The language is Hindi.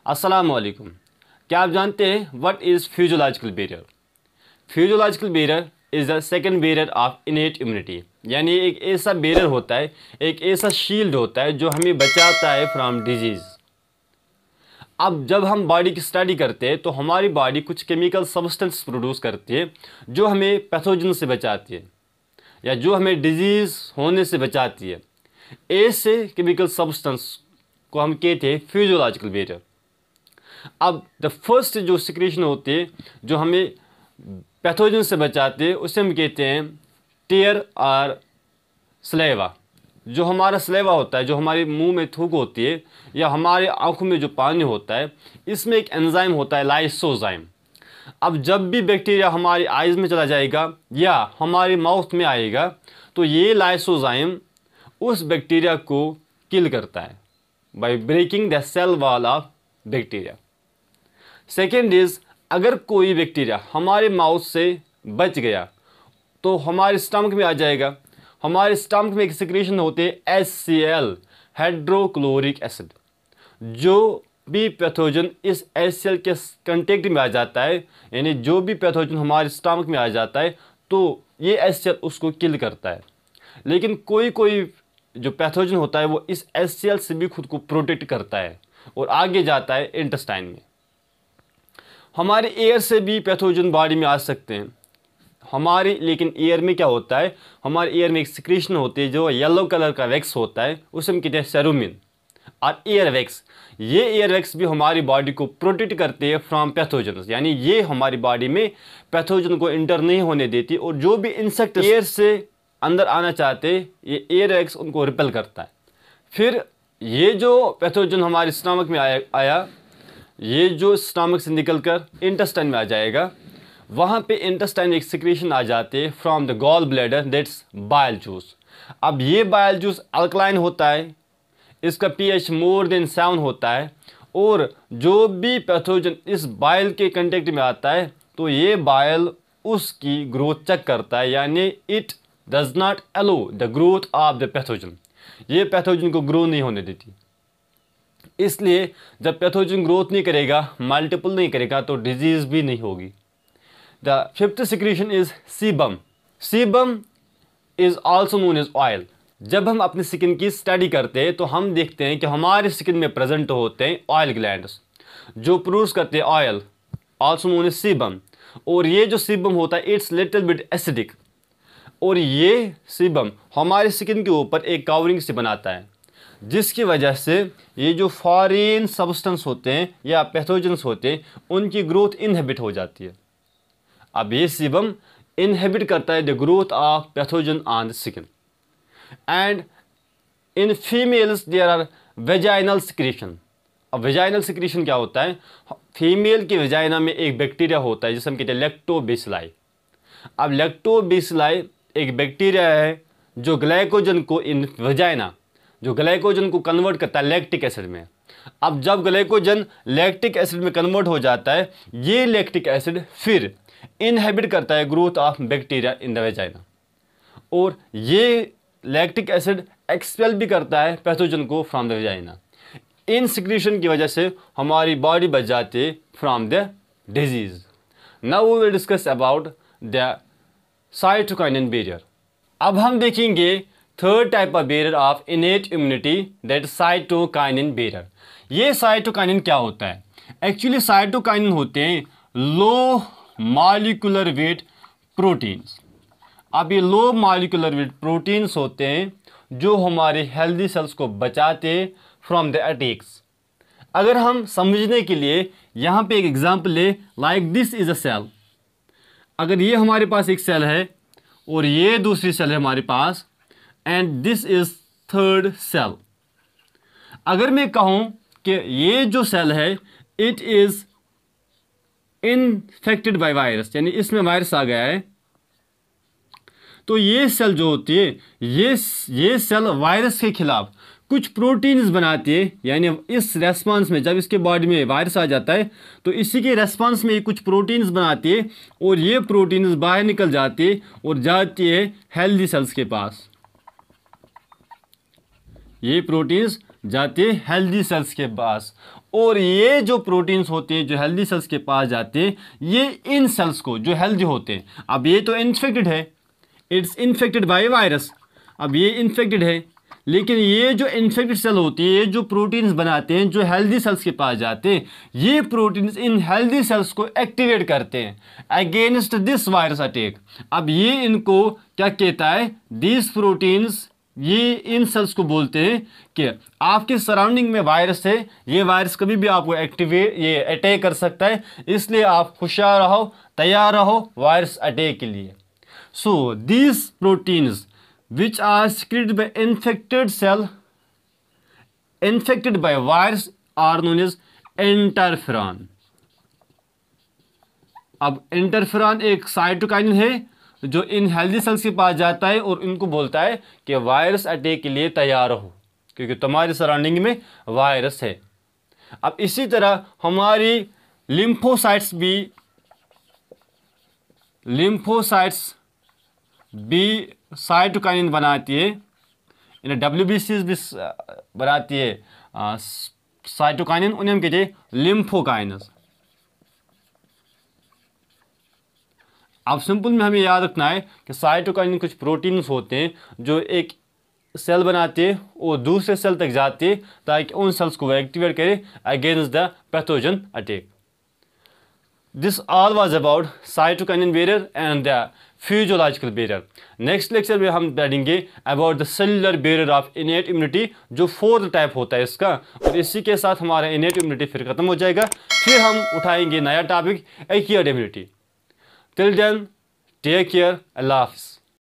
अस्सलाम वालेकुम। क्या आप जानते हैं what is physiological barrier? Physiological barrier is the second barrier of innate immunity, यानी एक ऐसा बैरियर होता है, एक ऐसा शील्ड होता है जो हमें बचाता है फ्रॉम डिजीज़। अब जब हम बॉडी की स्टडी करते हैं तो हमारी बॉडी कुछ केमिकल सब्सटेंस प्रोड्यूस करती है जो हमें पैथोजन से बचाती है या जो हमें डिजीज़ होने से बचाती है। ऐसे केमिकल सब्सटेंस को हम कहते हैं फिजियोलॉजिकल बैरियर। अब द फर्स्ट जो सिक्रेशन होती है जो हमें पैथोजन से बचाते हैं उसे हम कहते हैं टीयर और स्लेवा। जो हमारा स्लेवा होता है, जो हमारे मुंह में थूक होती है या हमारे आंखों में जो पानी होता है, इसमें एक एंजाइम होता है लाइसोजाइम। अब जब भी बैक्टीरिया हमारी आइज़ में चला जाएगा या हमारे माउथ में आएगा तो ये लाइसोजाइम उस बैक्टीरिया को किल करता है by breaking the cell wall of bacteria. Second is, अगर कोई बैक्टीरिया हमारे माउथ से बच गया तो हमारे स्टमक में आ जाएगा। हमारे स्टमक में एक सिक्रेशन होते हैं HCl, हाइड्रोक्लोरिक एसिड। जो भी पैथोजन इस HCl के कंटेक्ट में आ जाता है, यानी जो भी पैथोजन हमारे स्टमक में आ जाता है तो ये HCl उसको किल करता है। लेकिन कोई कोई जो पैथोजन होता है वो इस HCl से भी खुद को प्रोटेक्ट करता है और आगे जाता है इंटेस्टाइन में। हमारे एयर से भी पैथोजन बॉडी में आ सकते हैं लेकिन एयर में क्या होता है, हमारे एयर में एक सिक्रेशन होती है जो येलो कलर का वैक्स होता है, उसे हम कहते हैं सेरुमिन और एयर वैक्स। ये एयर वैक्स भी हमारी बॉडी को प्रोटेक्ट करते हैं फ्रॉम पैथोजन, यानी ये हमारी बॉडी में पैथोजन को इंटर नहीं होने देती और जो भी इंसेक्ट एयर से अंदर आना चाहते हैं ये एयर वैक्स उनको रिपेल करता है। फिर ये जो पैथोजन हमारे स्टमक में आया ये जो स्टमक से निकलकर इंटेस्टाइन में आ जाएगा, वहाँ पे इंटेस्टाइन में एक सिक्रेशन आ जाते हैं from the gall bladder, that's bile juice. अब ये बाइल जूस अल्कलाइन होता है, इसका pH मोर देन 7 होता है और जो भी पैथोजन इस बाइल के कंटेक्ट में आता है तो ये बाइल उसकी ग्रोथ चेक करता है, यानी it does not aloe the growth of the pathogen. ये पैथोजन को ग्रो नहीं होने देती। इसलिए जब पैथोजन ग्रोथ नहीं करेगा, मल्टीपल नहीं करेगा तो डिजीज़ भी नहीं होगी। The fifth secretion is sebum. Sebum is also known as oil. जब हम अपनी स्किन की स्टडी करते हैं तो हम देखते हैं कि हमारे स्किन में प्रेजेंट होते हैं ऑयल ग्लैंड्स जो प्रोड्यूस करते हैं oil, also known as sebum. और ये जो सीबम होता है इट्स लिटिल बिट एसिडिक और ये सीबम हमारे स्किन के ऊपर एक कवरिंग से बनाता है, जिसकी वजह से ये जो फॉरेन सब्सटेंस होते हैं या पैथोजन्स होते हैं उनकी ग्रोथ इनहिबिट हो जाती है। अब ये सीबम इनहिबिट करता है the growth of pathogen on the skin. And in females there are vaginal secretion. अब वेजाइनल सिक्रेशन क्या होता है, फीमेल के वेजाइना में एक बैक्टीरिया होता है जिसे हम कहते हैं लैक्टोबैसिलाई। अब लैक्टोबैसिलाई एक बैक्टीरिया है जो ग्लाइकोजन को इन वेजाइना, जो ग्लाइकोजन को कन्वर्ट करता है लैक्टिक एसिड में। अब जब ग्लाइकोजन लैक्टिक एसिड में कन्वर्ट हो जाता है, ये लैक्टिक एसिड फिर इनहिबिट करता है growth of bacteria in the vagina और ये लैक्टिक एसिड एक्सपेल भी करता है पैथोजन को फ्रॉम द वेजाइना। इन सिक्रेशन की वजह से हमारी बॉडी बच जाती है from the disease. Now we will discuss about the cytokinin barrier. अब हम देखेंगे third type of barrier of innate immunity, that cytokinin barrier. ये साइटोकाइनिन क्या होता है? एक्चुअली साइटोकाइनिन होते हैं लो मॉलिक्यूलर वेट प्रोटीन्स। अब ये लो मॉलिक्यूलर वेट प्रोटीन्स होते हैं जो हमारे हेल्दी सेल्स को बचाते हैं फ्रॉम द अटैक्स। अगर हम समझने के लिए यहाँ पे एक एग्जांपल ले, like this is a cell. अगर ये हमारे पास एक सेल है और ये दूसरी सेल है हमारे पास, and this is third cell. अगर मैं कहूँ कि ये जो सेल है it is infected by virus, यानी इसमें वायरस आ गया है, तो ये सेल जो होती है ये सेल वायरस के खिलाफ कुछ प्रोटीन्स बनाती है। यानी इस रेस्पॉन्स में जब इसके बॉडी में वायरस आ जाता है तो इसी के रेस्पॉन्स में ये कुछ प्रोटीन्स बनाती है और ये प्रोटीन्स बाहर निकल जाती है और जाती है हेल्दी सेल्स के पास। ये प्रोटीन्स जाते हैं हेल्दी सेल्स के पास, और ये जो प्रोटीन्स होते हैं जो हेल्दी सेल्स के पास जाते हैं, ये इन सेल्स को जो हेल्दी होते हैं, अब ये तो इन्फेक्टेड है, इट्स इन्फेक्टेड बाय वायरस, अब ये इन्फेक्टेड है, लेकिन ये जो इन्फेक्टेड सेल होती है, ये जो प्रोटीन्स बनाते हैं जो हेल्दी सेल्स के पास जाते हैं, ये प्रोटीन्स इन हेल्दी सेल्स को एक्टिवेट करते हैं अगेंस्ट दिस वायरस अटैक। अब ये इनको क्या कहता है, दिस प्रोटीन्स, ये इन सेल्स को बोलते हैं कि आपके सराउंडिंग में वायरस है, ये वायरस कभी भी आपको ये अटैक कर सकता है, इसलिए आप होशियार रहो, तैयार रहो वायरस अटैक के लिए। So these proteins which are secreted by infected cell infected by virus are known as interferon। अब इंटरफेरॉन एक साइटोकाइनिन है जो इन हेल्दी सेल्स के पास जाता है और इनको बोलता है कि वायरस अटैक के लिए तैयार हो, क्योंकि तुम्हारे सराउंडिंग में वायरस है। अब इसी तरह हमारी लिम्फोसाइट्स भी साइटोकाइनिन बनाती है, इन्हें WBCs भी बनाती है साइटोकाइनिन, उन्हें हम कहते हैं लिम्फोकाइनस। अब सिंपल में हमें याद रखना है कि साइटोकाइनिन कुछ प्रोटीन्स होते हैं जो एक सेल बनाते हैं और दूसरे सेल तक जाते हैं ताकि उन सेल्स को एक्टिवेट करे against the pathogen attack. This all was about cytokinin barrier and the physiological barrier. Next lecture में हम पढ़ेंगे about the cellular barrier of innate immunity, जो 4th टाइप होता है इसका, और इसी के साथ हमारा इनेट इम्यूनिटी फिर खत्म हो जाएगा। फिर हम उठाएंगे नया topic acquired immunity. Till then take care, अल्लाह हाफिज़।